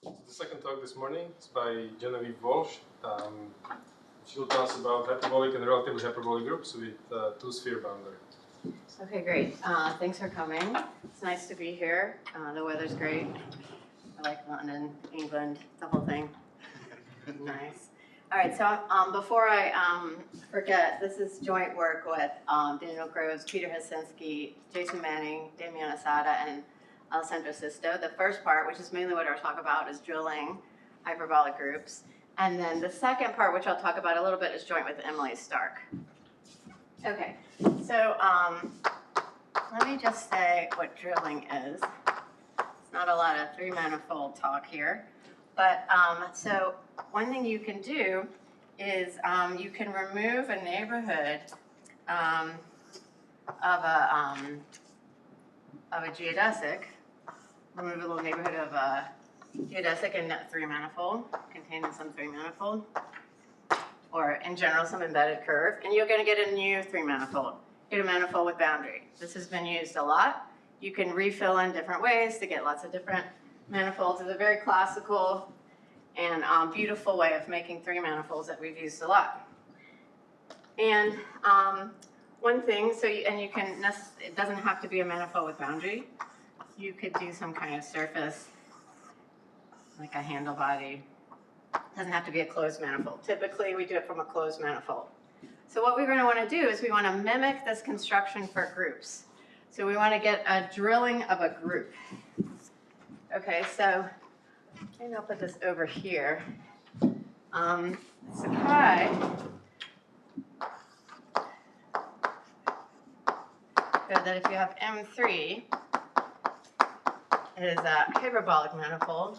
So the second talk this morning is by Genevieve Walsh. She will tell us about hyperbolic and relatively hyperbolic groups with two-sphere boundary. Okay, great. Thanks for coming. It's nice to be here. The weather's great. I like London, England, the whole thing. Nice. All right, so before I forget, this is joint work with Daniel Groves, Peter Hasinski, Jason Manning, Damian Asada, and Alessandro Sisto. The first part, which is mainly what I'll talk about, is drilling hyperbolic groups. And then the second part, which I'll talk about a little bit, is joint with Emily Stark. Okay, so let me just say what drilling is. It's not a lot of three-manifold talk here. But so one thing you can do is you can remove a neighborhood of a geodesic. Remove a little neighborhood of a geodesic in that three-manifold, contained in some three-manifold, or in general some embedded curve, and you're going to get a new three-manifold. Get a manifold with boundary. This has been used a lot. You can refill in different ways to get lots of different manifolds. It's a very classical and beautiful way of making three manifolds that we've used a lot. And one thing, you can, it doesn't have to be a manifold with boundary. You could do some kind of surface, like a handle body. It doesn't have to be a closed manifold. Typically, we do it from a closed manifold. So what we're going to want to do is we want to mimic this construction for groups. So we want to get a drilling of a group. Okay, so maybe I'll put this over here. Sakai showed that if you have M3, it is a hyperbolic manifold.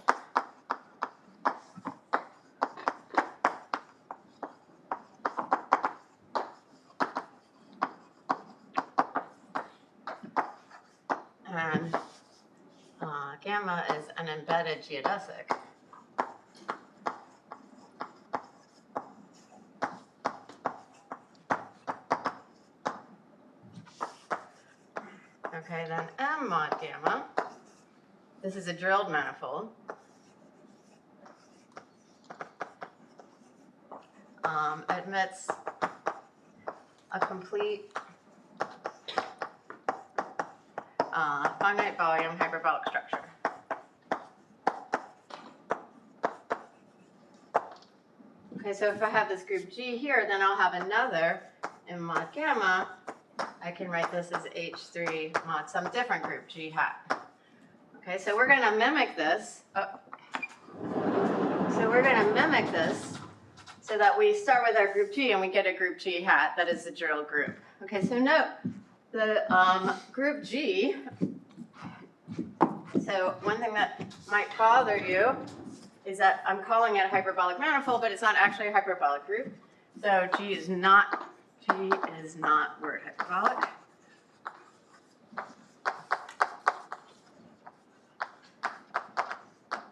And gamma is an embedded geodesic. Okay, then M mod gamma, this is a drilled manifold. Admits a complete finite volume hyperbolic structure. Okay, so if I have this group G here, then I'll have another in mod gamma. I can write this as H3 mod some different group G hat. Okay, so we're going to mimic this. So we're going to mimic this so that we start with our group G and we get a group G hat that is the drilled group. Okay, so note the group G. So one thing that might bother you is that I'm calling it a hyperbolic manifold, but it's not actually a hyperbolic group. So G is not word hyperbolic.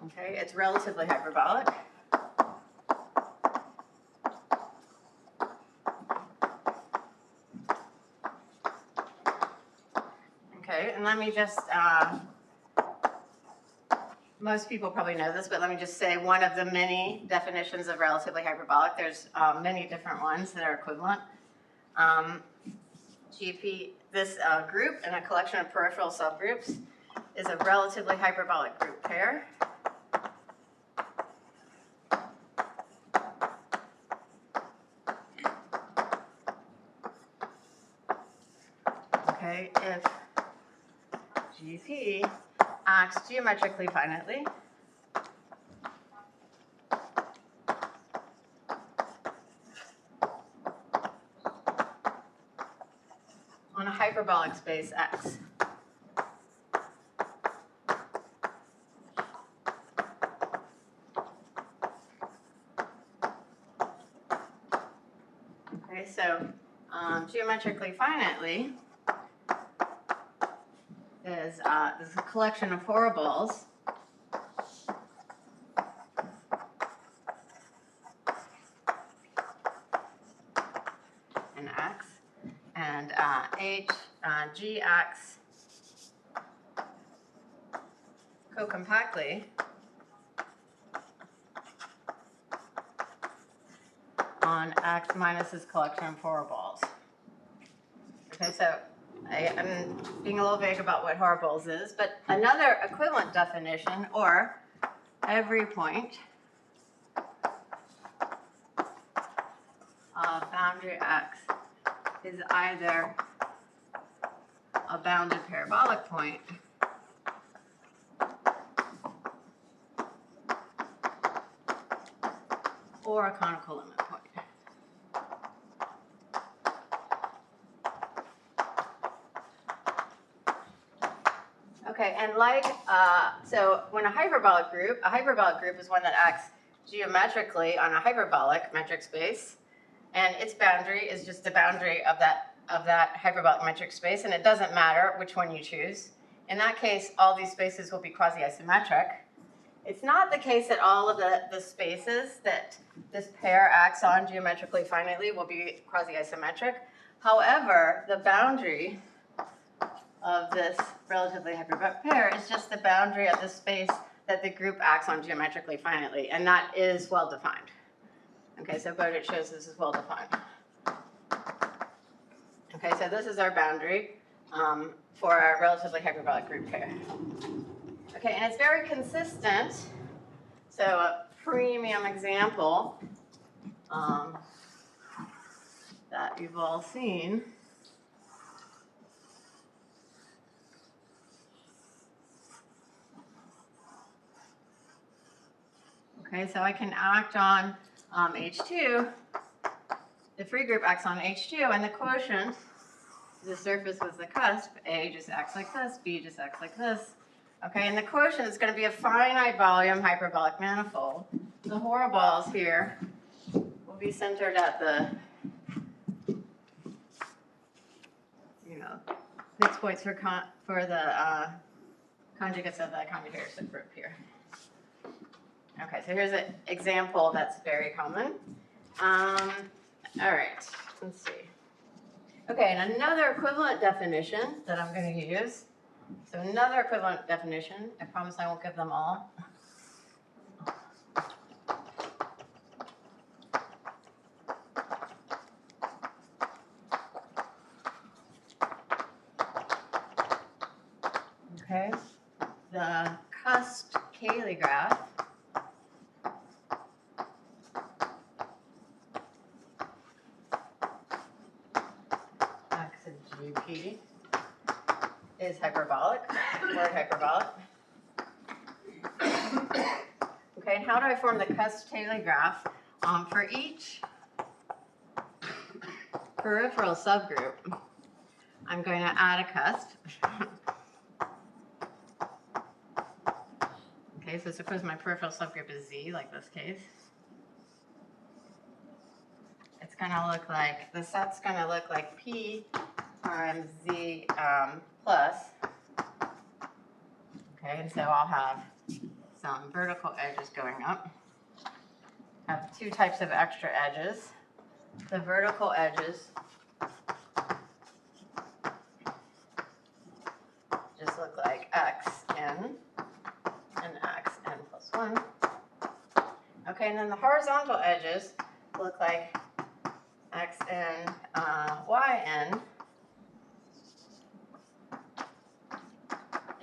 Okay, it's relatively hyperbolic. Okay, and let me just, most people probably know this, but let me just say one of the many definitions of relatively hyperbolic. There's many different ones that are equivalent. GP, this group and a collection of peripheral subgroups is a relatively hyperbolic group pair. Okay, if GP acts geometrically finitely, on a hyperbolic space X. Okay, so geometrically finitely is a collection of horribles in X, and G acts co-compactly on X minus this collection of horribles. Okay, so I'm being a little vague about what horribles is, but another equivalent definition, or every point of boundary X is either a bounded parabolic point or a conical limit point. Okay, and so when a hyperbolic group is one that acts geometrically on a hyperbolic metric space, and its boundary is just the boundary of that hyperbolic metric space, and it doesn't matter which one you choose. In that case, all these spaces will be quasi-isometric. It's not the case that all of the spaces that this pair acts on geometrically finitely will be quasi-isometric. However, the boundary of this relatively hyperbolic pair is just the boundary of the space that the group acts on geometrically finitely, and that is well defined. Okay, so Bowditch shows this is well defined. Okay, so this is our boundary for a relatively hyperbolic group pair. Okay, and it's very consistent. So a premium example that you've all seen okay, so I can act on H2. The free group acts on H2, and the quotient, the surface with the cusp, A just acts like this, B just acts like this. Okay, and the quotient is going to be a finite volume hyperbolic manifold. The horribles here will be centered at the, fixed points for the conjugates of the commutator subgroup here. Okay, so here's an example that's very common. All right, let's see. Okay, and another equivalent definition that I'm going to use. So another equivalent definition. I promise I won't give them all. Okay, the cusp Cayley graph X of GP is hyperbolic, word hyperbolic. Okay, and how do I form the cusp-Cayley graph? For each peripheral subgroup, I'm going to add a cusp. Okay, so suppose my peripheral subgroup is Z, like this case. It's going to look like, the set's going to look like P times Z plus. Okay, and so I'll have some vertical edges going up. I have two types of extra edges. The vertical edges just look like xn and xn plus 1. Okay, and then the horizontal edges look like xn, yn,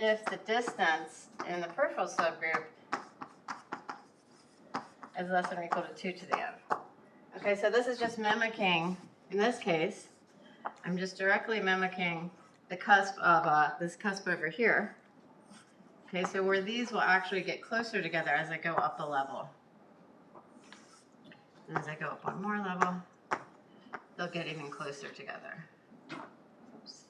if the distance in the peripheral subgroup is less than or equal to 2 to the n. Okay, so this is just mimicking, in this case, I'm just directly mimicking the cusp of this cusp over here. Okay, so where these will actually get closer together as I go up a level. And as I go up one more level, they'll get even closer together. Oops.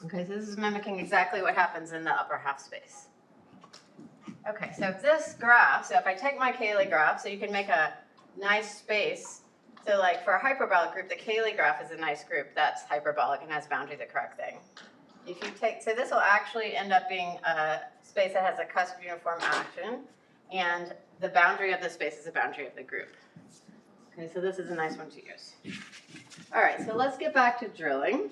Okay, so this is mimicking exactly what happens in the upper half space. Okay, so this graph, so if I take my Cayley graph, so you can make a nice space. So like for a hyperbolic group, the Cayley graph is a nice group that's hyperbolic and has boundary the correct thing. If you take, so this will actually end up being a space that has a cusp uniform action, and the boundary of the space is the boundary of the group. Okay, so this is a nice one to use. All right, so let's get back to drilling.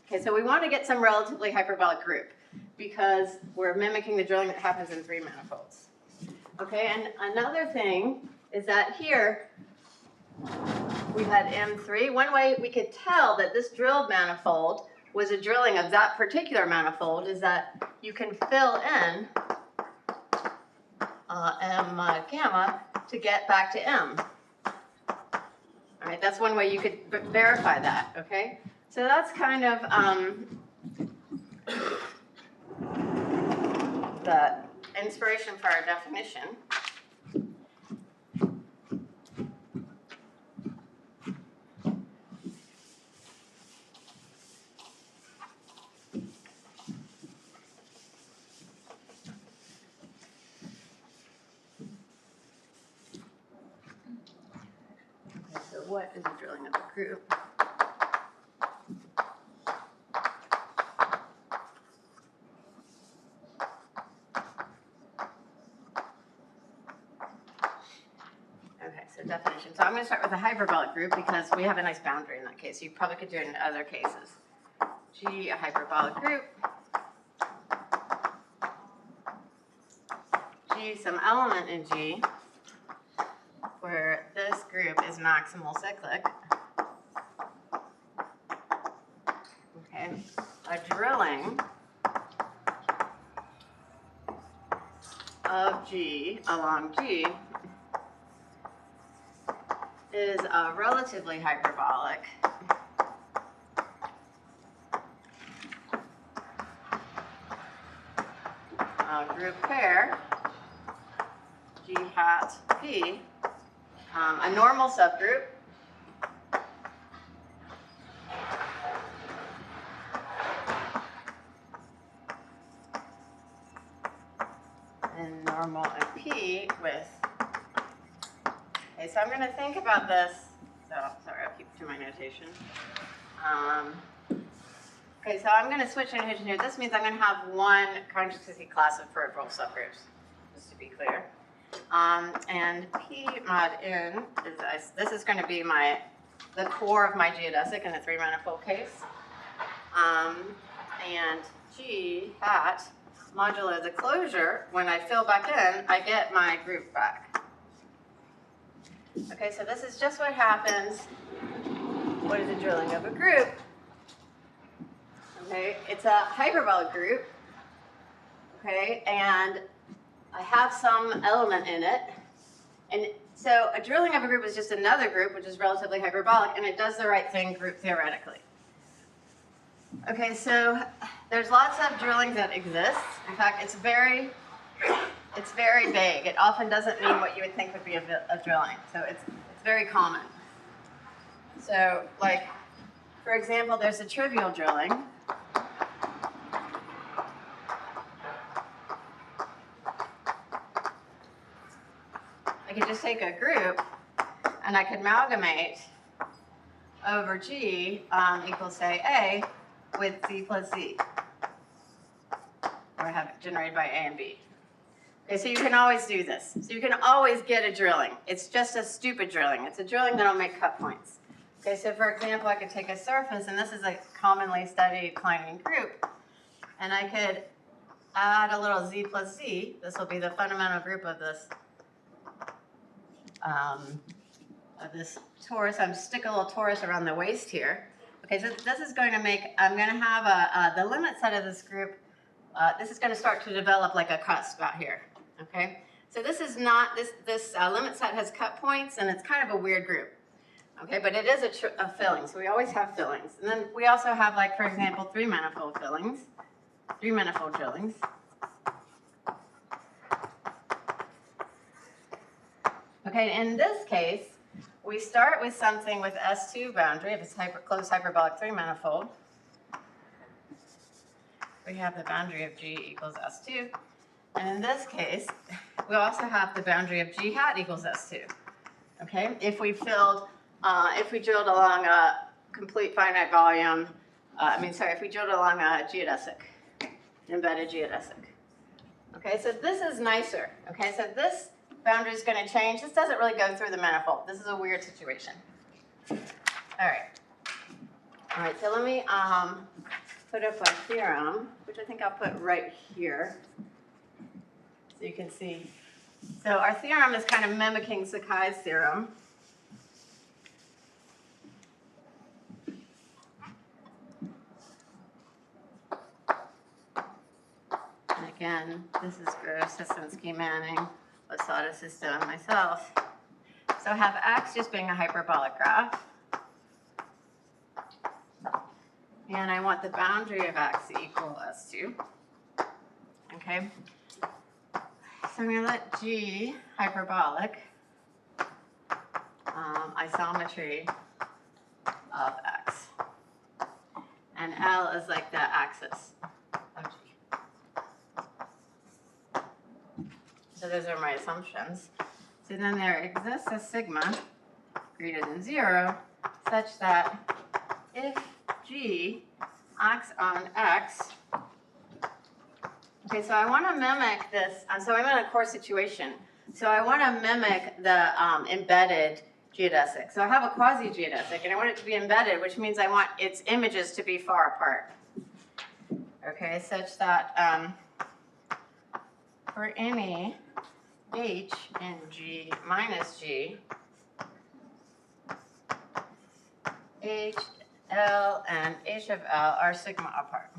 Okay, so we want to get some relatively hyperbolic group. because we're mimicking the drilling that happens in 3 manifolds. Okay, and another thing is that here we had M3. One way we could tell that this drilled manifold was a drilling of that particular manifold is that you can fill in M mod gamma to get back to M. All right, that's one way you could verify that, okay? So that's kind of the inspiration for our definition. So what is a drilling of a group? Okay, so definition. So I'm going to start with a hyperbolic group because we have a nice boundary in that case. You probably could do it in other cases. G, a hyperbolic group. G, some element in G where this group is maximal cyclic. Okay, a drilling of G along G is a relatively hyperbolic group pair, G hat P, a normal subgroup, and normal and P with, okay, so I'm going to think about this, so sorry, I'll keep to my notation. Okay, so I'm going to switch notation here. This means I'm going to have one conjugacy class of peripheral subgroups, just to be clear. And P mod n is, this is going to be the core of my geodesic in a 3-manifold case. And G hat modulo the closure, when I fill back in, I get my group back. Okay, so this is just what happens. What is the drilling of a group? Okay, it's a hyperbolic group. Okay, and I have some element in it. And so a drilling of a group is just another group, which is relatively hyperbolic, and it does the right thing group theoretically. Okay, so there's lots of drillings that exist. In fact, it's very vague. It often doesn't mean what you would think would be a drilling. So it's very common. So, like, for example, there's a trivial drilling. I could just take a group and I could amalgamate over G equals, say, A with Z plus Z. Or have it generated by A and B. Okay, so you can always do this. So you can always get a drilling. It's just a stupid drilling. It's a drilling that'll make cut points. Okay, so for example, I could take a surface, and this is a commonly studied Kleinian group, and I could add a little Z plus Z. This will be the fundamental group of this torus. I'm stick a little torus around the waist here. Okay, so this is going to make, I'm going to have the limit set of this group, this is going to start to develop like a cusp out here. Okay, so this is not, this limit set has cut points, and it's kind of a weird group. Okay, but it is a filling, so we always have fillings. And then we also have, like, for example, 3-manifold fillings, 3-manifold drillings. Okay, in this case, we start with something with S2 boundary, if it's closed hyperbolic 3-manifold. We have the boundary of G equals S2. And in this case, we also have the boundary of G hat equals S2. Okay, if we drilled along a complete finite volume, if we drilled along a geodesic, an embedded geodesic. Okay, so this is nicer. Okay, so this boundary is going to change. This doesn't really go through the manifold. This is a weird situation. All right, so let me put put up our theorem, which I think I'll put right here so you can see. So our theorem is kind of mimicking Sakai's theorem. And again, this is Gross, Sisonsky, Manning, Losada system, and myself. So I have X just being a hyperbolic graph. And I want the boundary of X to equal S2. Okay? So I'm going to let G, hyperbolic, isometry of X. And L is like the axis of G. So those are my assumptions. So then there exists a sigma greater than 0 such that if G acts on X, okay, so I want to mimic this. So I'm in a core situation. So I want to mimic the embedded geodesic. So I have a quasi-geodesic, and I want it to be embedded, which means I want its images to be far apart. Okay, such that for any H in G minus G, H, L, and H of L are sigma apart.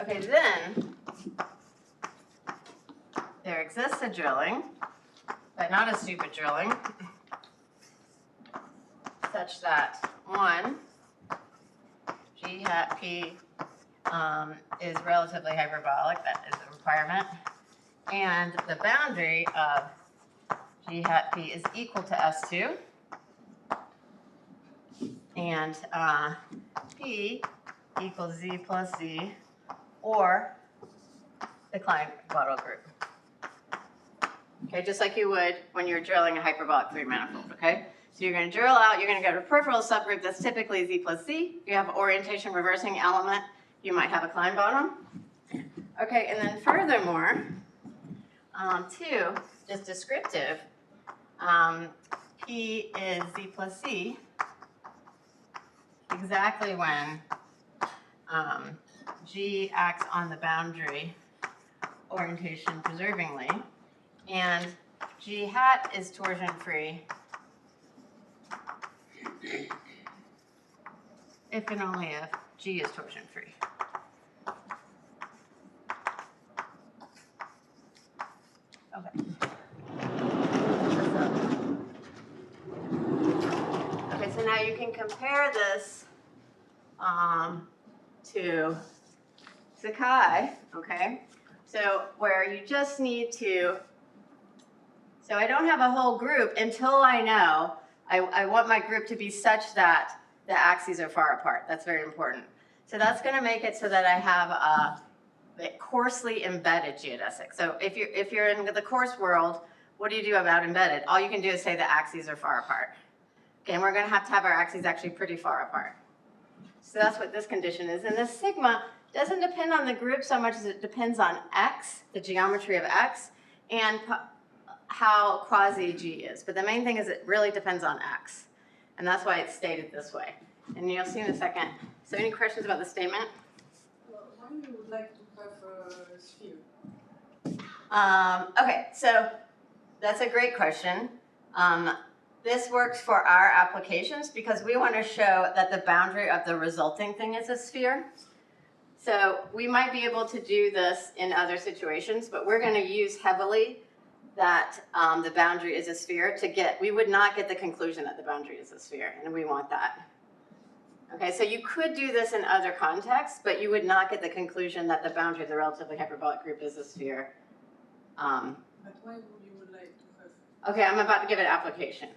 Okay, then there exists a drilling, but not a stupid drilling, such that 1, G hat P is relatively hyperbolic, that is a requirement, and the boundary of G hat P is equal to S2, and P equals Z plus Z, or the Klein-Bottle group. Okay, just like you would when you're drilling a hyperbolic three-manifold, okay? So you're going to drill out, you're going to go to a peripheral subgroup that's typically Z plus Z. You have orientation reversing element, you might have a Klein-Bottom. Okay, and then furthermore, 2, just descriptive, P is Z plus Z exactly when G acts on the boundary orientation preservingly, and G hat is torsion free if and only if G is torsion free. Okay. Okay, so now you can compare this to Sakai, okay? So where you just need to, so I don't have a whole group until I know I want my group to be such that the axes are far apart. That's very important. So that's going to make it so that I have a coarsely embedded geodesic. So if you're in the coarse world, what do you do about embedded? All you can do is say the axes are far apart. Okay, and we're going to have our axes actually pretty far apart. So that's what this condition is. And this sigma doesn't depend on the group so much as it depends on X, the geometry of X, and how quasi G is. But the main thing is it really depends on X. And that's why it's stated this way. And you'll see in a second. So any questions about the statement? Well, why you would like to have a sphere? Okay, so that's a great question. This works for our applications because we want to show that the boundary of the resulting thing is a sphere. So we might be able to do this in other situations, but we're going to use heavily that the boundary is a sphere to get, we would not get the conclusion that the boundary is a sphere, and we want that. Okay, so you could do this in other contexts, but you would not get the conclusion that the boundary of the relatively hyperbolic group is a sphere. But why would you would like to have? Okay, I'm about to give it application.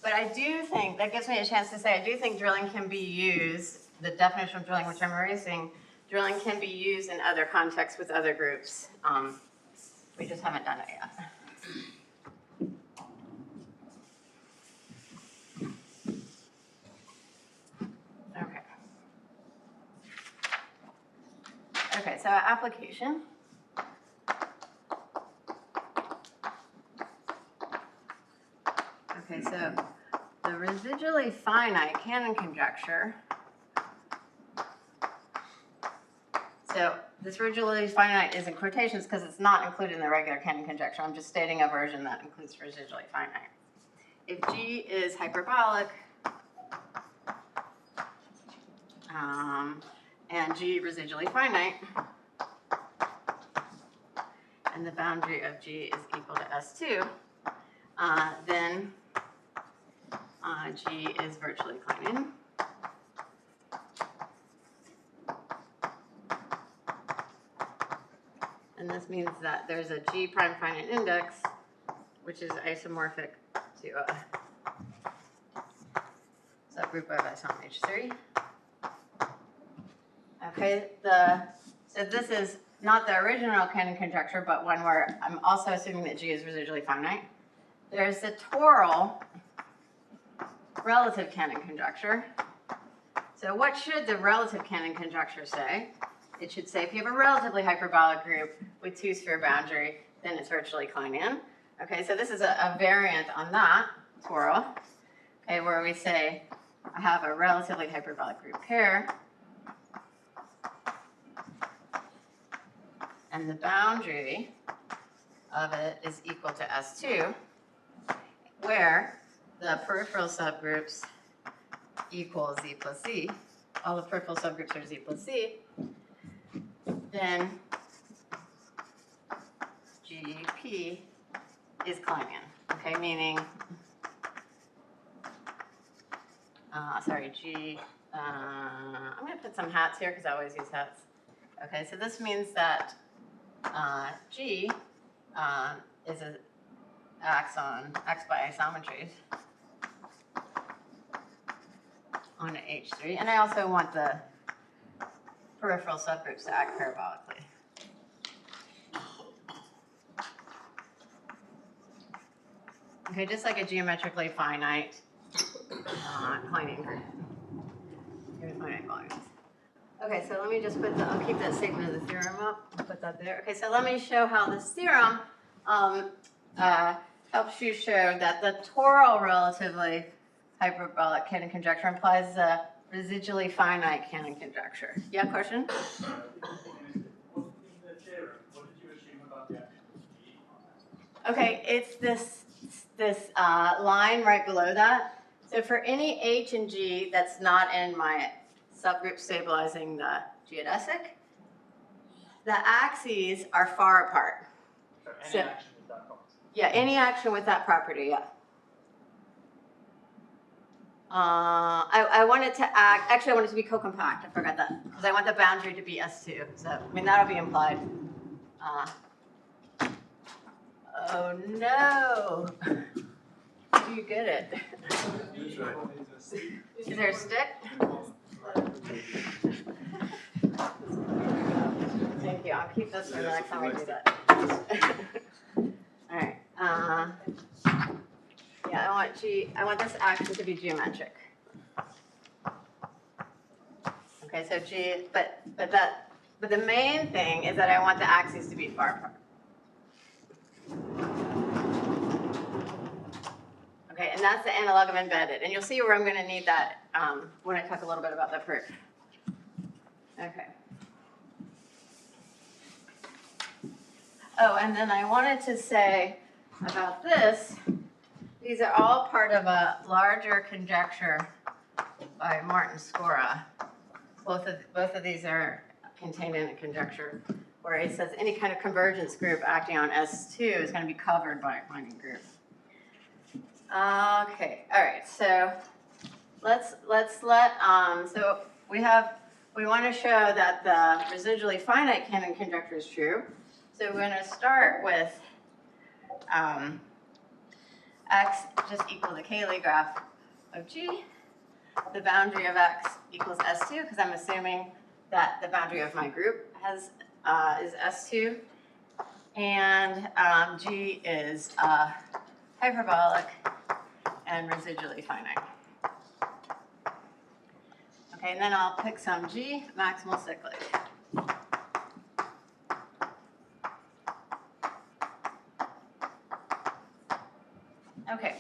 But I do think, that gives me a chance to say, I do think drilling can be used, the definition of drilling, which I'm erasing, drilling can be used in other contexts with other groups. We just haven't done it yet. Okay. Okay, so application. Okay, so the residually finite Cannon conjecture. So this residually finite is in quotations because it's not included in the regular Cannon conjecture. I'm just stating a version that includes residually finite. If G is hyperbolic, and G residually finite, and the boundary of G is equal to S2, then G is virtually Kleinian. And this means that there's a G prime finite index, which is isomorphic to a subgroup of isomer H3. Okay, so this is not the original Cannon conjecture, but one where I'm also assuming that G is residually finite. There's the toral relative Cannon conjecture. So what should the relative Cannon conjecture say? It should say if you have a relatively hyperbolic group with two-sphere boundary, then it's virtually Kleinian. Okay, so this is a variant on that toral, okay, where we say I have a relatively hyperbolic group pair, and the boundary of it is equal to S2, where the peripheral subgroups equal Z plus C. All the peripheral subgroups are Z plus C. Then GP is Kleinian, okay, meaning, I'm going to put some hats here because I always use hats. Okay, so this means that G is an axon, X by isometries on H3, and I also want the peripheral subgroups to act parabolically. Okay, just like a geometrically finite Kleinian group. Finite volumes. Okay, so let me just put I'll keep that statement of the theorem up. I'll put that there. Okay, so let me show how this theorem helps you show that the toral relatively hyperbolic Cannon conjecture implies a residually finite Cannon conjecture. Yeah, question? Okay, it's this line right below that. So for any H and G that's not in my subgroup stabilizing the geodesic, the axes are far apart. So any action with that property? Yeah, any action with that property, yeah. I want it to act, actually I want it to be co-compact, I forgot that, because I want the boundary to be S2, so, I mean, that'll be implied. Oh no! You get it. Is there a stick? Thank you, I'll keep this for the next time I do that. All right. Yeah, I want this action to be geometric. Okay, so G, but the main thing is that I want the axes to be far apart. Okay, and that's the analog of embedded, and you'll see where I'm going to need that when I talk a little bit about the proof. Okay. Oh, and then I wanted to say about this. These are all part of a larger conjecture by Martin Skora. Both of these are contained in a conjecture where he says any kind of convergence group acting on S2 is going to be covered by a Kleinian group. Okay, all right. So let's so we want to show that the residually finite Cannon conjecture is true. So we're going to start with X just equal the Cayley graph of G. The boundary of X equals S2 because I'm assuming that the boundary of my group is S2, and G is hyperbolic and residually finite. Okay, and then I'll pick some G maximal cyclic. Okay,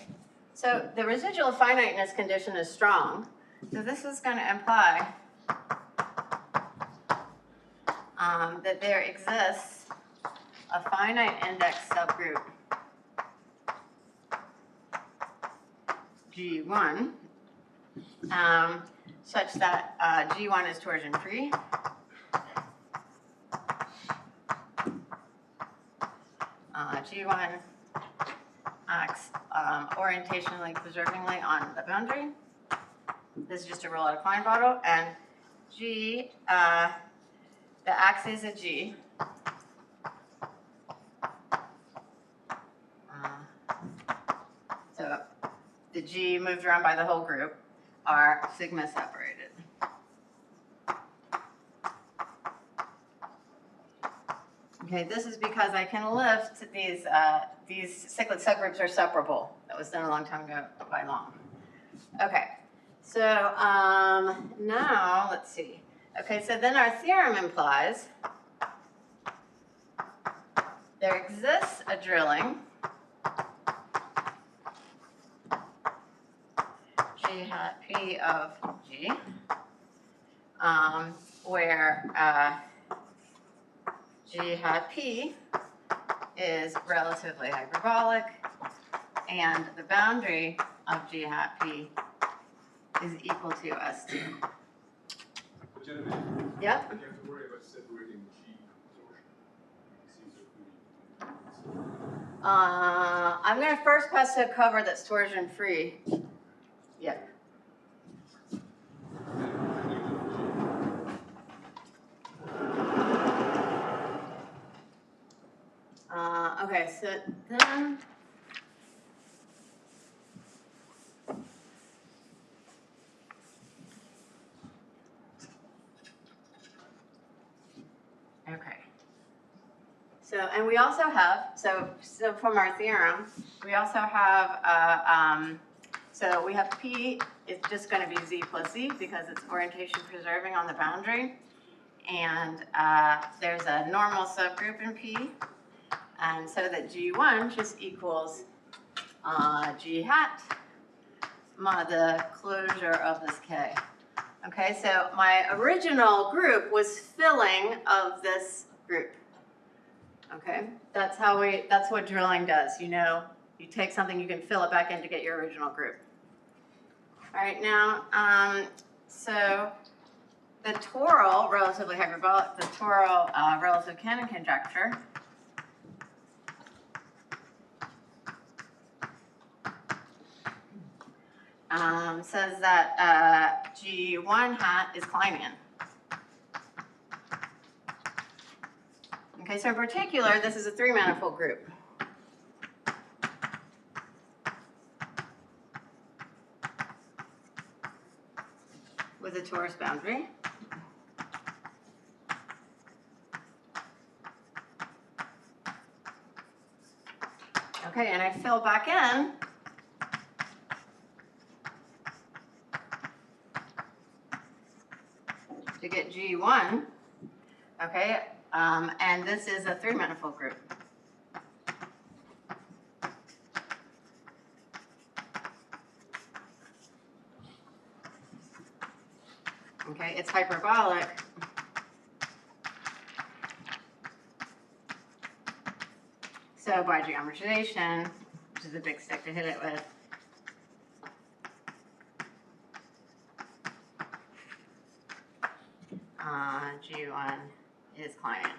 So the residual finiteness condition is strong. So this is going to imply that there exists a finite index subgroup G1 such that G1 is torsion free. G1 acts orientationally preservingly on the boundary. This is just a roll out of Klein bottle. And G, the axes of G so the G moved around by the whole group are sigma separated. Okay, this is because I can lift these cyclic subgroups are separable. That was done a long time ago by Long. Okay, so now let's see. Okay, so then our theorem implies there exists a drilling G hat P of G where G hat P is relatively hyperbolic and the boundary of G hat P is equal to S2. Genevieve, Yep. you have to worry about separating G torsion. I'm going to first pass a cover that's torsion free. Yep. Okay, so then okay. So, and we also have, so from our theorem, we also have, so we have P is just going to be Z plus Z because it's orientation preserving on the boundary. And there's a normal subgroup in P. And so that G1 just equals G hat mod the closure of this K. Okay, so my original group was filling of this group. Okay, that's what drilling does. You know, you take something, you can fill it back in to get your original group. All right, now, so the toral relatively hyperbolic, the toral relative Cannon conjecture says that G1 hat is Kleinian. Okay, so in particular, this is a three-manifold group. With a torus boundary. Okay, and I fill back in to get G1, okay, and this is a three-manifold group. Okay, it's hyperbolic. So by geometrization, which is a big stick to hit it with, G1 is Kleinian.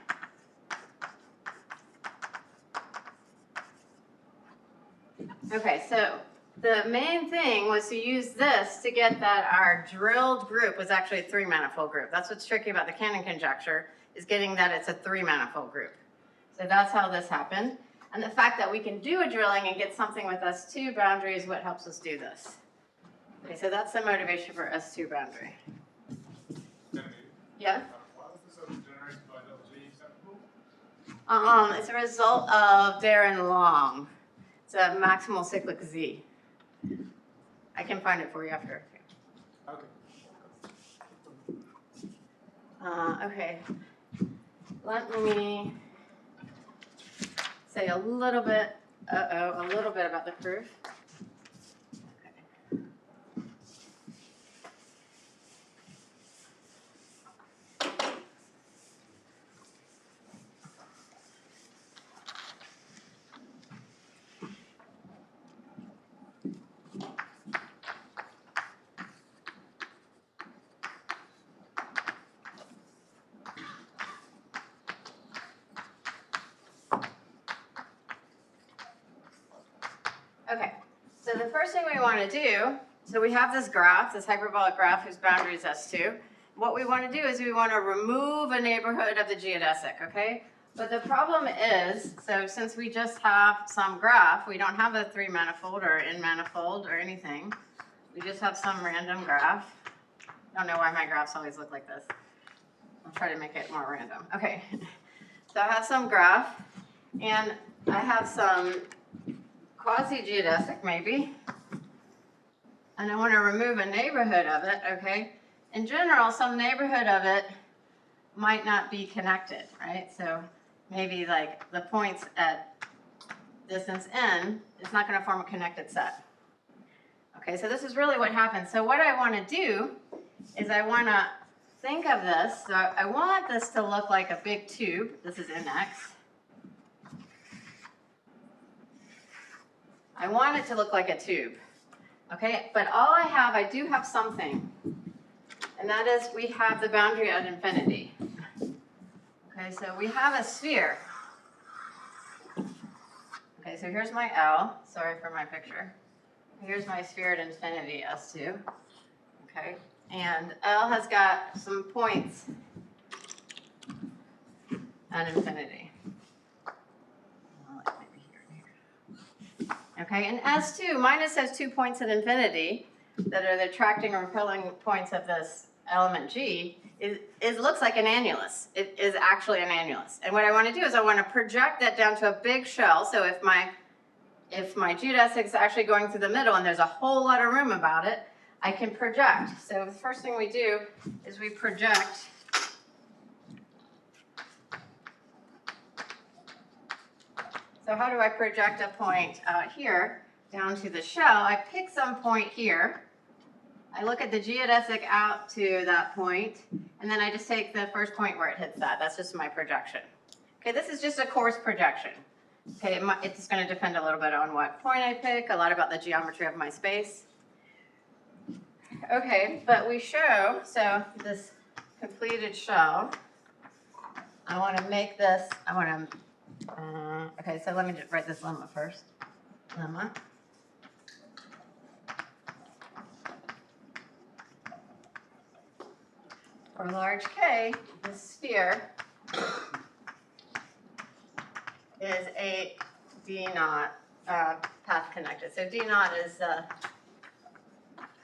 Okay, so the main thing was to use this to get that our drilled group was actually a three-manifold group. That's what's tricky about the Cannon conjecture, is getting that it's a three-manifold group. So that's how this happened. And the fact that we can do a drilling and get something with S2 boundary is what helps us do this. Okay, so that's the motivation for S2 boundary. Yeah? Why was this generated by LG separable? It's a result of Darren Long. It's a maximal cyclic Z. I can find it for you after. Okay. Okay. Let me say a little bit about the proof. Okay, so the first thing we want to do, so we have this graph, this hyperbolic graph whose boundary is S2. What we want to do is we want to remove a neighborhood of the geodesic, okay? But the problem is, so since we just have some graph, we don't have a 3-manifold or n-manifold or anything. We just have some random graph. I don't know why my graphs always look like this. I'll try to make it more random. Okay, so I have some graph, and I have some quasi-geodesic maybe, and I want to remove a neighborhood of it, okay? In general, some neighborhood of it might not be connected, right? So maybe like the points at distance n is not going to form a connected set. Okay, so this is really what happens. So what I want to do is I want to think of this. So I want this to look like a big tube. This is nx. I want it to look like a tube. Okay, but all I do have something. And that is we have the boundary at infinity. Okay, so we have a sphere. Okay, so here's my L. Sorry for my picture. Here's my sphere at infinity, S2. Okay, and L has got some points at infinity. Okay, and S2, minus has 2 points at infinity that are the attracting and repelling points of this element G. It looks like an annulus. It is actually an annulus. And what I want to do is I want to project that down to a big shell. So if my geodesic is actually going through the middle and there's a whole lot of room about it, I can project. So the first thing we do is we project So how do I project a point out here down to the shell? I pick some point here. I look at the geodesic out to that point, and then I just take the first point where it hits that. That's just my projection. Okay, this is just a coarse projection. Okay, it's going to depend a little bit on what point I pick, a lot about the geometry of my space. Okay, but we show, so this completed shell, I want to make this, okay, so let me just write this lemma first. Lemma. For large K, this sphere is a D naught path connected. So D naught is the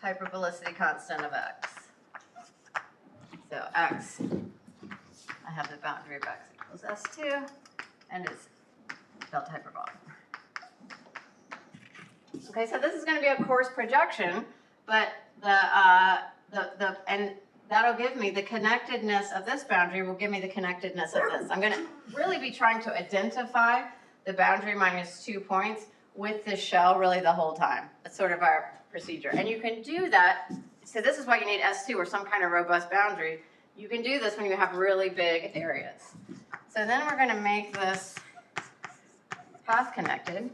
hyperbolicity constant of X. So X, I have the boundary of X equals S2, and it's delta hyperbolic. Okay, so this is going to be a coarse projection, but and that'll give me the connectedness of this boundary will give me the connectedness of this. I'm going to really be trying to identify the boundary minus 2 points with this shell really the whole time. That's sort of our procedure. And you can do that, so this is why you need S2 or some kind of robust boundary. You can do this when you have really big areas. So then we're going to make this path connected.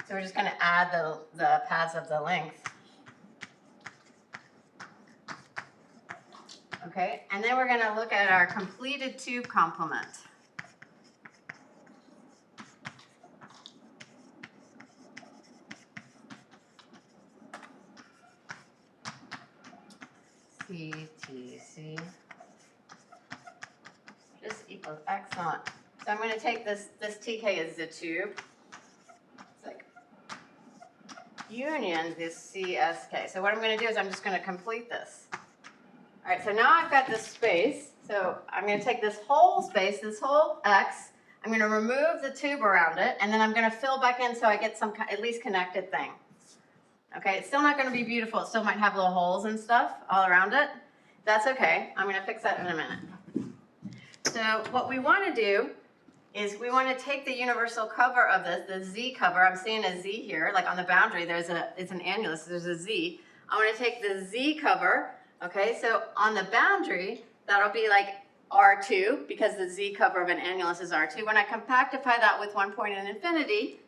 So we're just going to add the paths of the length. Okay, and then we're going to look at our completed tube complement. CTC just equals X naught. So I'm going to take this TK is the tube. It's like union this CSK. So what I'm going to do is I'm just going to complete this. All right, so now I've got this space. So I'm going to take this whole space, this whole X. I'm going to remove the tube around it, and then I'm going to fill back in so I get some at least connected thing. Okay, it's still not going to be beautiful. It still might have little holes and stuff all around it. That's okay. I'm going to fix that in a minute. So what we want to do is we want to take the universal cover of this, the Z cover. I'm seeing a Z here, like on the boundary. It's an annulus. There's a Z. I want to take the Z cover. Okay, so on the boundary, that'll be like R2 because the Z cover of an annulus is R2. When I compactify that with 1 point in infinity,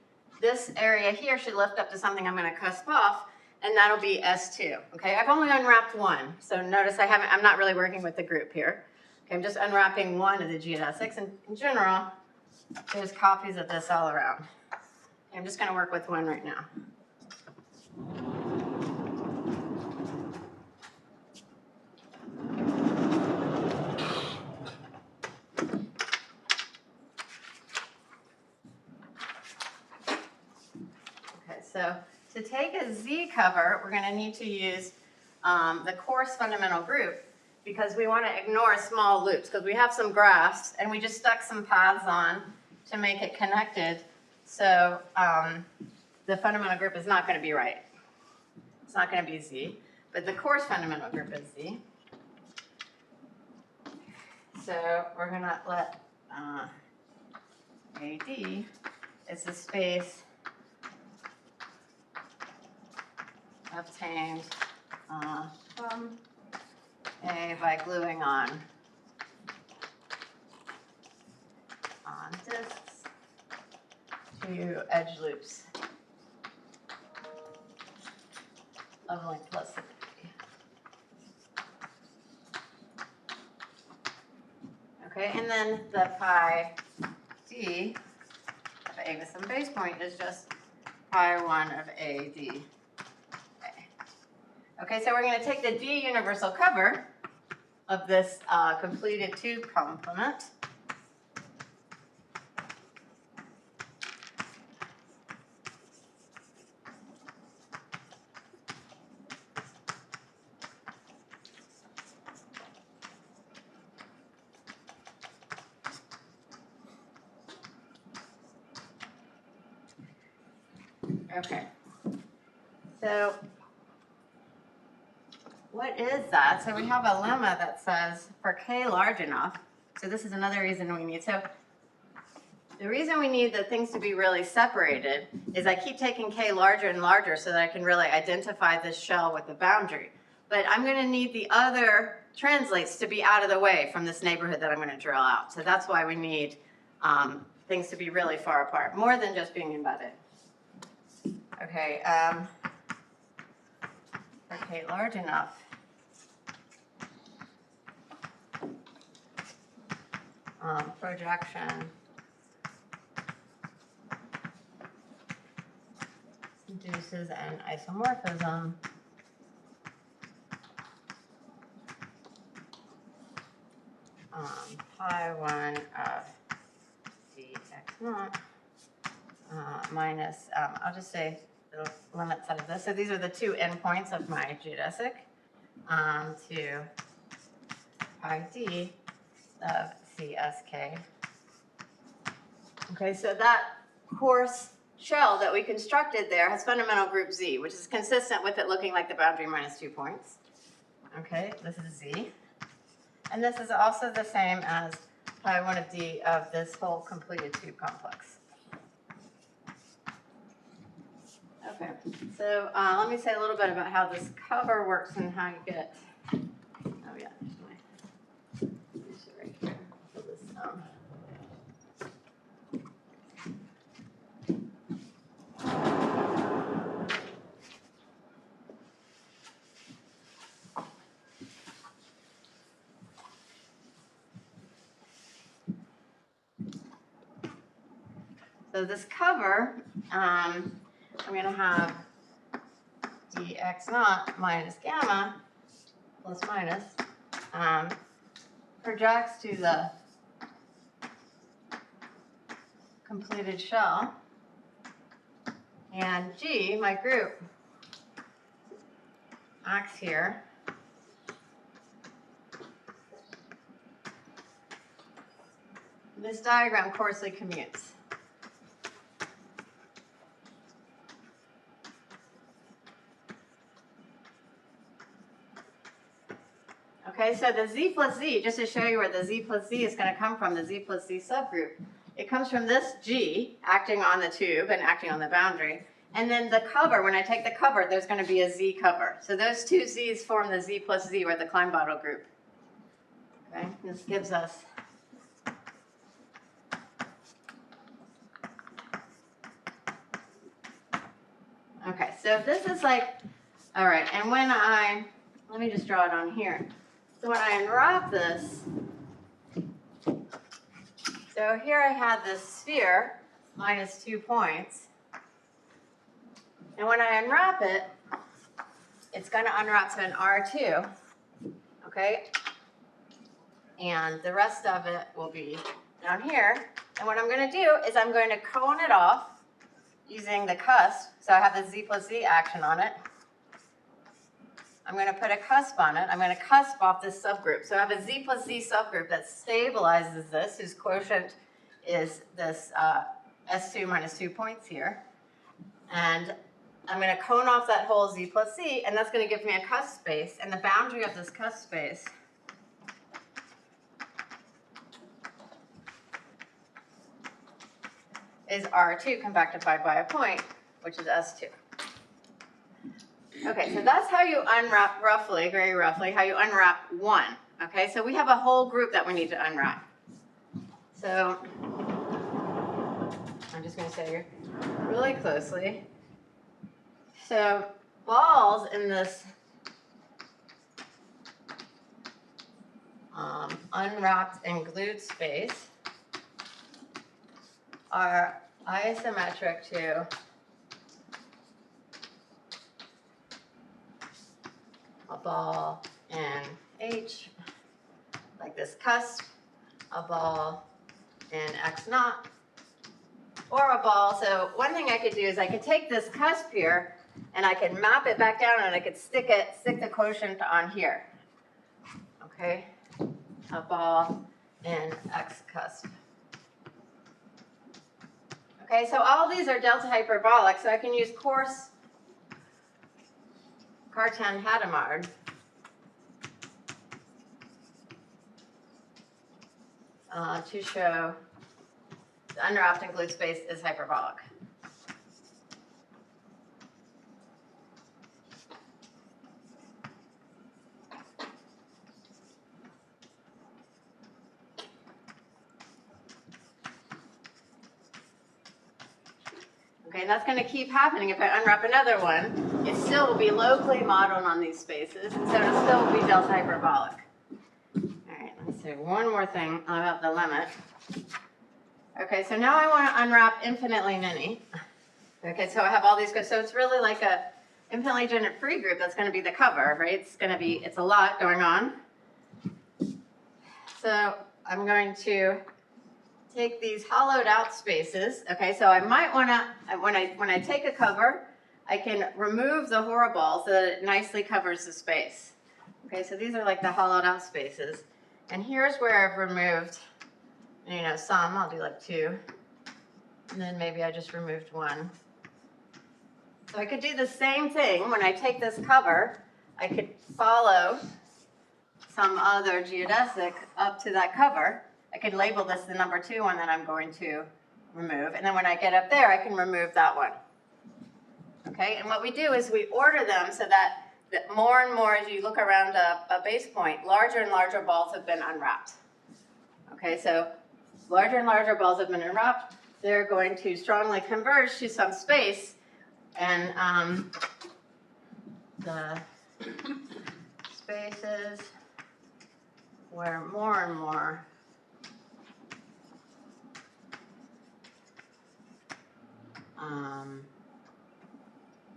this area here should lift up to something I'm going to cusp off, and that'll be S2. Okay, I've only unwrapped one, so notice I'm not really working with the group here. Okay, I'm just unwrapping one of the geodesics, and in general, there's copies of this all around. I'm just going to work with one right now. Okay, so to take a Z cover, we're going to need to use the coarse fundamental group because we want to ignore small loops because we have some graphs and we just stuck some paths on to make it connected. So the fundamental group is not going to be right. It's not going to be Z, but the coarse fundamental group is Z. So we're going to let AD is the space obtained from A by gluing on disks to edge loops of length less than B. Okay, and then the pi d of A with some base point is just pi 1 of AD. Okay, so we're going to take the D universal cover of this completed tube complement. Okay, so what is that? So we have a lemma that says for k large enough, so this is another reason we need, so the reason we need the things to be really separated is I keep taking k larger and larger so that I can really identify this shell with the boundary. But I'm going to need the other translates to be out of the way from this neighborhood that I'm going to drill out. So that's why we need things to be really far apart, more than just being embedded. Okay, for k large enough, projection induces an isomorphism pi 1 of dx naught minus, I'll just say the limits out of this. So these are the two endpoints of my geodesic to pi d of CSK. Okay, so that coarse shell that we constructed there has fundamental group Z, which is consistent with it looking like the boundary minus 2 points. Okay, this is Z. And this is also the same as pi 1 of D of this whole completed tube complex. Okay, so let me say a little bit about how this cover works and how you get, oh yeah, there's it right here. I'll put this down. So this cover, I'm going to have dx naught minus gamma plus minus projects to the completed shell, and G, my group, acts here this diagram coarsely commutes. Okay, so the Z plus Z, just to show you where the Z plus Z is going to come from, the Z plus Z subgroup, it comes from this G acting on the tube and acting on the boundary. And then the cover, when I take the cover, there's going to be a Z cover. So those two Z's form the Z plus Z, or the Klein-Bottle group. Okay, this gives us okay, so this is like, all right, and when let me just draw it on here. So when I unwrap this, so So here I had this sphere minus 2 points. And when I unwrap it, it's going to unwrap to an R2. Okay? And the rest of it will be down here. And what I'm going to do is I'm going to cone it off using the cusp. So I have the Z plus Z action on it. I'm going to put a cusp on it. I'm going to cusp off this subgroup. So I have a Z plus Z subgroup that stabilizes this, whose quotient is this S2 minus 2 points here. And I'm going to cone off that whole Z plus Z, and that's going to give me a cusp space. And the boundary of this cusp space is R2 compactified by a point, which is S2. Okay, so that's how you unwrap roughly, very roughly, how you unwrap one. Okay, so we have a whole group that we need to unwrap. So I'm just going to say here really closely. So balls in this unwrapped and glued space are isometric to a ball in H, like this cusp, a ball in X naught, or a ball. So one thing I could do is I could take this cusp here and I could map it back down and I could stick the quotient on here. Okay, a ball in X cusp. Okay, so all these are delta hyperbolic, so I can use coarse Cartan Hadamard to show the unwrapped and glued space is hyperbolic. Okay, and that's going to keep happening. If I unwrap another one, it still will be locally modeled on these spaces, and so it'll still be delta hyperbolic. All right, let's say one more thing about the limit. Okay, so now I want to unwrap infinitely many. Okay, so I have all these, so it's really like a infinitely generic free group that's going to be the cover, right? It's a lot going on. So I'm going to take these hollowed out spaces. Okay, so I might want to, when I take a cover, I can remove the horrible so that it nicely covers the space. Okay, so these are like the hollowed out spaces. And here's where I've removed, some, I'll do like 2. And then maybe I just removed 1. So I could do the same thing when I take this cover. I could follow some other geodesic up to that cover. I could label this the number 2 one that I'm going to remove. And then when I get up there, I can remove that one. Okay, and what we do is we order them so that more and more, as you look around a base point, larger and larger balls have been unwrapped. Okay, so larger and larger balls have been unwrapped. They're going to strongly converge to some space. And the spaces where more and more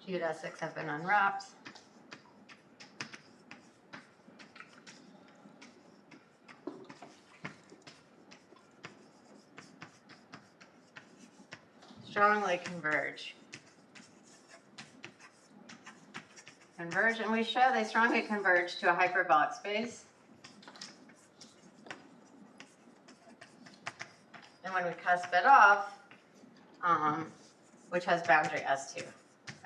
geodesics have been unwrapped. Strongly converge. Converge, and we show they strongly converge to a hyperbolic space. And when we cusp it off, which has boundary S2.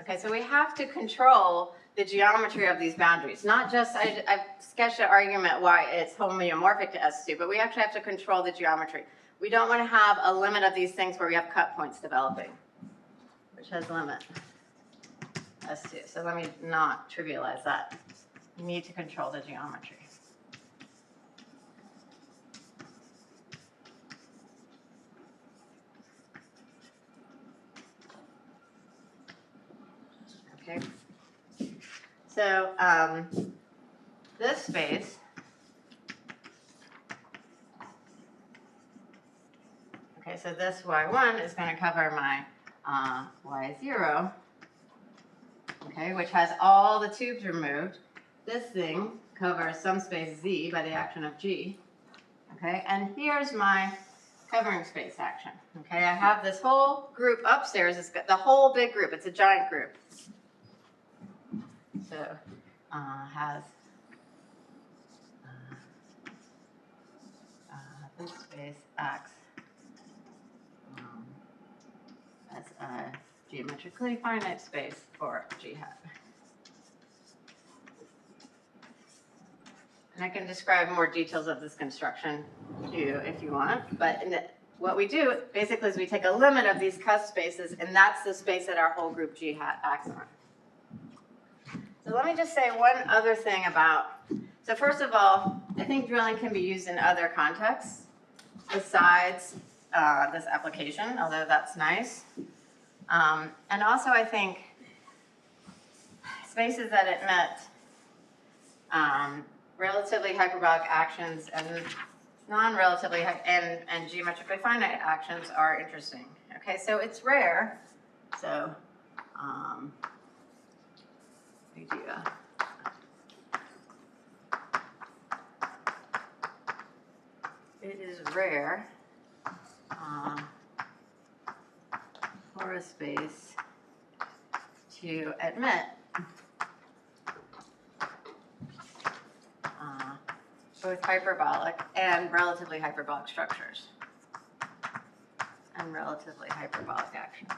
Okay, so we have to control the geometry of these boundaries. Not just, I've sketched an argument why it's homeomorphic to S2, but we actually have to control the geometry. We don't want to have a limit of these things where we have cut points developing, which has limit S2. So let me not trivialize that. You need to control the geometry. Okay. So this space so this y1 is going to cover my y0, okay, which has all the tubes removed. This thing covers some space z by the action of g, okay, and here's my covering space action, okay. I have this whole group upstairs, it's got the whole big group, it's a giant group. So has this space acts as a geometrically finite space for g hat. And I can describe more details of this construction to you if you want, but what we do basically is we take a limit of these cusp spaces, and that's the space that our whole group g hat acts on. So let me just say one other thing about, so first of all, I think drilling can be used in other contexts besides this application, although that's nice. And also I think spaces that admit relatively hyperbolic actions and non-relatively and geometrically finite actions are interesting. Okay, so it's rare. So it is rare for a space to admit both hyperbolic and relatively hyperbolic structures and relatively hyperbolic actions.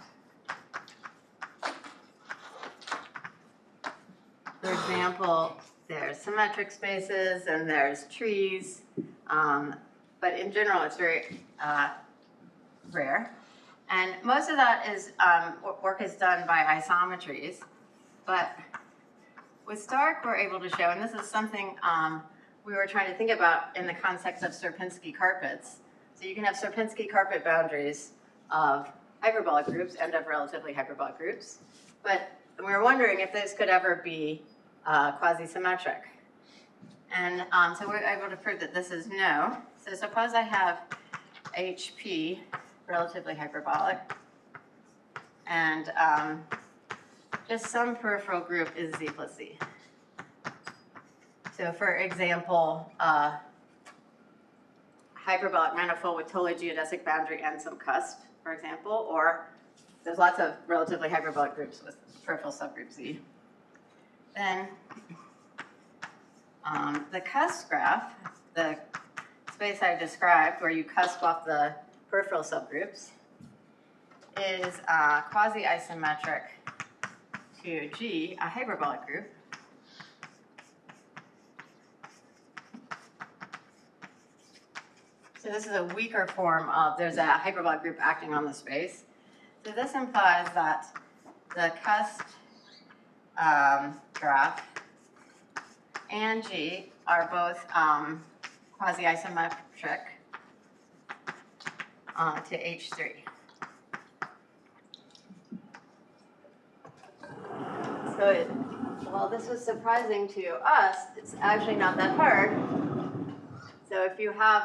For example, there's symmetric spaces and there's trees, but in general it's very rare. And most of that is work is done by isometries, but with Stark we're able to show, and this is something we were trying to think about in the context of Sierpinski carpets. So you can have Sierpinski carpet boundaries of hyperbolic groups and of relatively hyperbolic groups, but we were wondering if this could ever be quasi-symmetric. And so we're able to prove that this is no. So suppose I have HP, relatively hyperbolic, and just some peripheral group is Z plus Z. So for example, hyperbolic manifold with totally geodesic boundary and some cusp, for example, or there's lots of relatively hyperbolic groups with peripheral subgroup Z. Then the cusp graph, the space I described where you cusp off the peripheral subgroups, is quasi-isometric to G, a hyperbolic group. So this is a weaker form of, there's a hyperbolic group acting on the space. So this implies that the cusp graph and G are both quasi-isometric to H3. So while this was surprising to us, it's actually not that hard. So if you have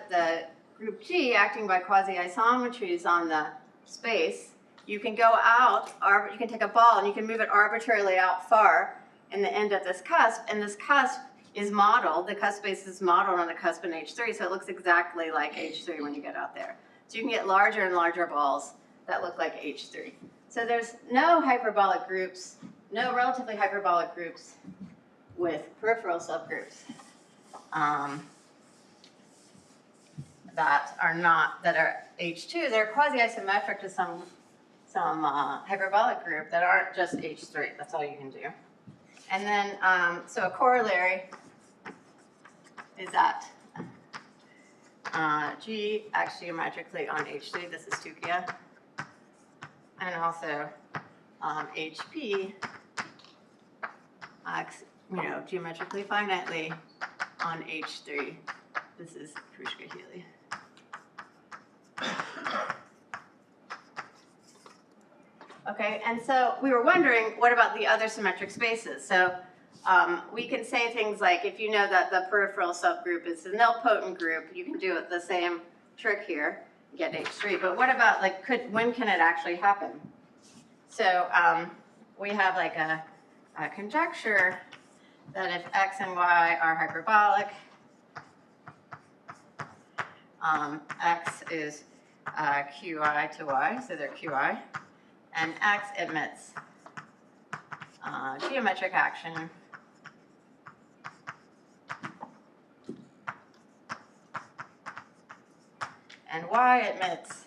the group G acting by quasi-isometries on the space, you can go out, you can take a ball and you can move it arbitrarily out far in the end of this cusp, and this cusp is modeled, the cusp space is modeled on the cusp in H3, so it looks exactly like H3 when you get out there. So you can get larger and larger balls that look like H3. So there's no hyperbolic groups, no relatively hyperbolic groups with peripheral subgroups that are H2. They're quasi-isometric to some hyperbolic group that aren't just H3. That's all you can do. And then, so a corollary is that G acts geometrically on H3. This is Tukia. And also HP acts, geometrically finitely on H3. This is Prushka-Healy. Okay, and so we were wondering, what about the other symmetric spaces? So we can say things like, if you know that the peripheral subgroup is the nilpotent group, you can do the same trick here. get H3. But what about, like, when can it actually happen? So we have like a conjecture that if x and y are hyperbolic, x is qi to y, so they're qi, and x emits geometric action and y emits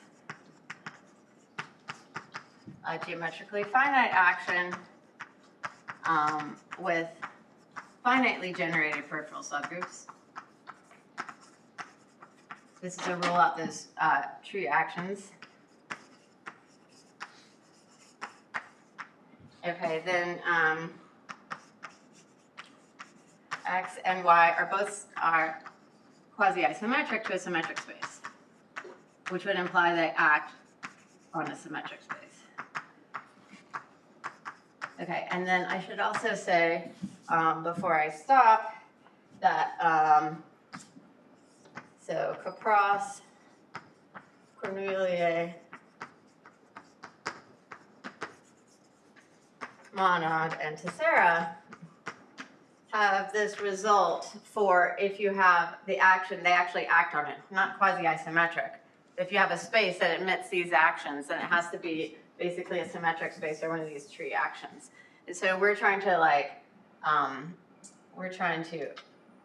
a geometrically finite action with finitely generated peripheral subgroups. This is to rule out those tree actions. Okay, then x and y are both quasi-isometric to a symmetric space, which would imply they act on a symmetric space. Okay, and then I should also say, before I stop, that so Prof, Corneliae, Monod, and Tessera have this result for if you have the action, they actually act on it, not quasi-isometric. If you have a space that emits these actions, then it has to be basically a symmetric space or one of these tree actions. And so we're trying to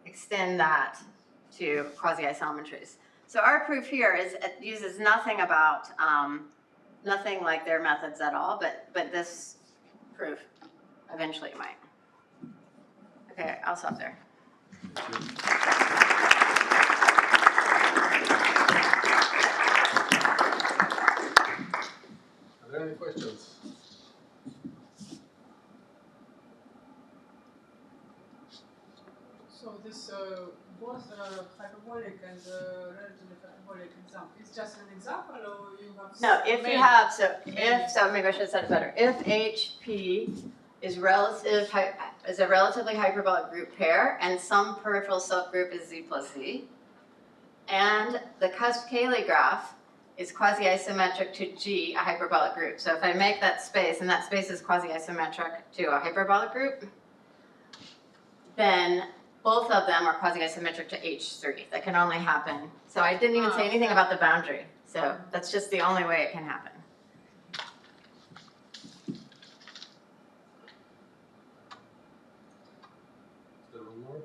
extend that to quasi-isometries. So our proof here is it uses nothing about, nothing like their methods at all, but this proof eventually might. Okay, I'll stop there. Are there any questions? So this both hyperbolic and relatively hyperbolic example, it's just an example, or you have No, if you have, so maybe I should have said it better. If HP is a relatively hyperbolic group pair, and some peripheral subgroup is Z plus Z, and the cusp-Cayley graph is quasi-isometric to G, a hyperbolic group. So if I make that space, and that space is quasi-isometric to a hyperbolic group, then both of them are quasi-isometric to H3. That can only happen. So I didn't even say anything about the boundary. So that's just the only way it can happen. Is there one more?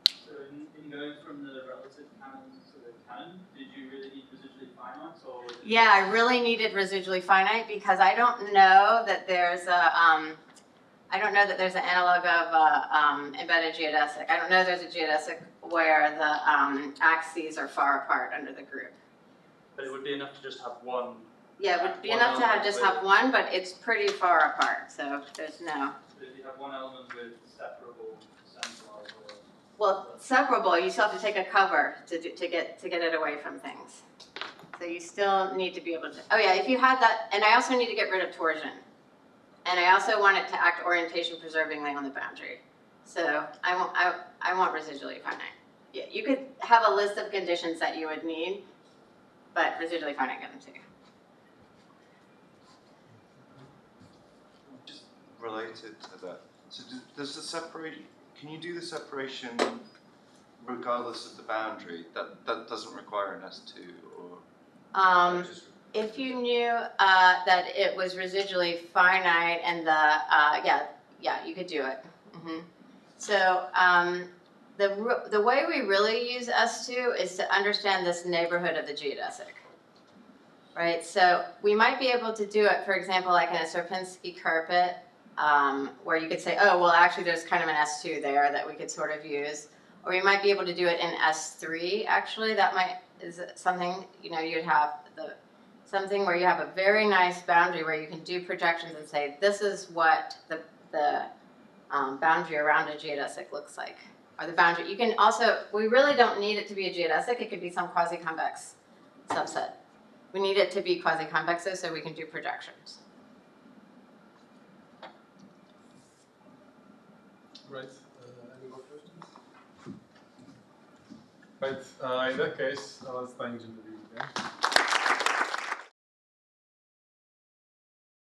So in going from the relative canon to the canon, did you really need residually finite, or? Yeah, I really needed residually finite because I don't know that there's an analog of embedded geodesic. I don't know there's a geodesic where the axes are far apart under the group. But it would be enough to just have one. Yeah, it would be enough to have one, but it's pretty far apart, so there's no. So if you have one element with separable centroid or. Well, separable, you still have to take a cover to get it away from things. So you still need to be able to. Oh yeah, if you had that, and I also need to get rid of torsion. And I also want it to act orientation preservingly on the boundary. So I want residually finite. Yeah, you could have a list of conditions that you would need, but residually finite get them too. Just related to that, so does the separation, can you do the separation regardless of the boundary? That doesn't require an S2 or? If you knew that it was residually finite and yeah, you could do it. Mm-hmm. So the way we really use S2 is to understand this neighborhood of the geodesic, right? So we might be able to do it, for example, like in a Sierpinski carpet, where you could say, oh, well, actually, there's kind of an S2 there that we could sort of use. Or you might be able to do it in S3, actually. That is something, you'd have something where you have a very nice boundary where you can do projections and say, this is what the boundary around a geodesic looks like. Or the boundary. You can also, we really don't need it to be a geodesic. It could be some quasi-convex subset. We need it to be quasi-convex though, so we can do projections. Right. Any more questions? Right. In that case, let's thank Genevieve again.